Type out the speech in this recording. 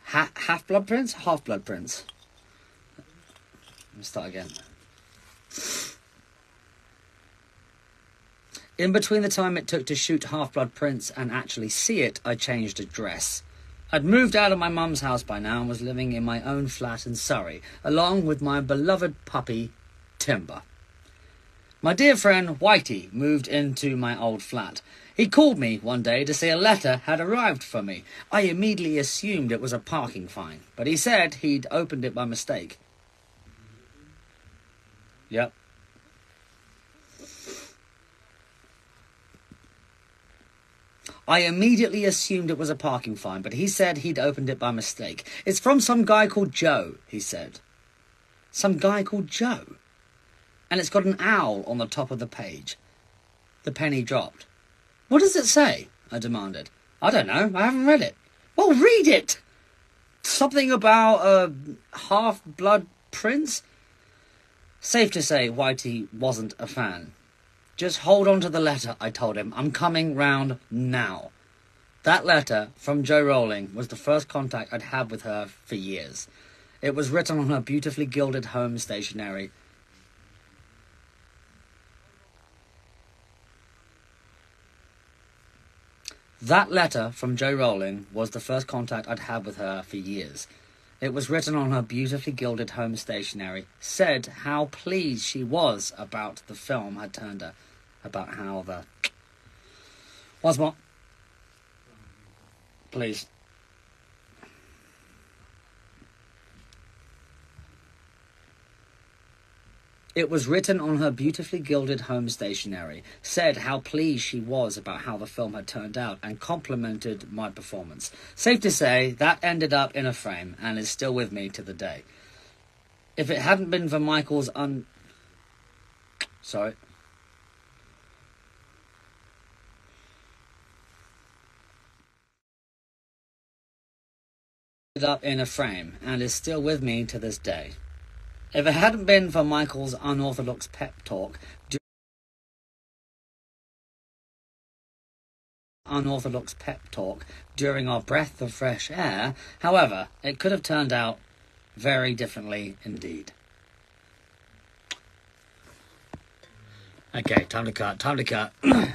Half-Blood Prince? Half-Blood Prince. Let me start again. In between the time it took to shoot Half-Blood Prince and actually see it, I changed address. I'd moved out of my mum's house by now and was living in my own flat in Surrey, along with my beloved puppy, Timber. My dear friend Whitey moved into my old flat. He called me one day to say a letter had arrived for me. I immediately assumed it was a parking fine, but he said he'd opened it by mistake. Yep. I immediately assumed it was a parking fine, but he said he'd opened it by mistake. It's from some guy called Joe, he said. Some guy called Joe. And it's got an owl on the top of the page. The penny dropped. What does it say? I demanded. I don't know. I haven't read it. Well, read it! Something about a half-blood prince? Safe to say, Whitey wasn't a fan. Just hold on to the letter, I told him. I'm coming round now. That letter from Jo Rowling was the first contact I'd had with her for years. It was written on her beautifully gilded home stationery. That letter from Jo Rowling was the first contact I'd had with her for years. It was written on her beautifully gilded home stationery. Said how pleased she was about the film had turned her. About how the... Once more. Please. It was written on her beautifully gilded home stationery. Said how pleased she was about how the film had turned out and complimented my performance. Safe to say, that ended up in a frame and is still with me to the day. If it hadn't been for Michael's Sorry. Up in a frame and is still with me to this day. If it hadn't been for Michael's unorthodox pep talk during our breath of fresh air, however, it could have turned out very differently indeed. Okay, time to cut.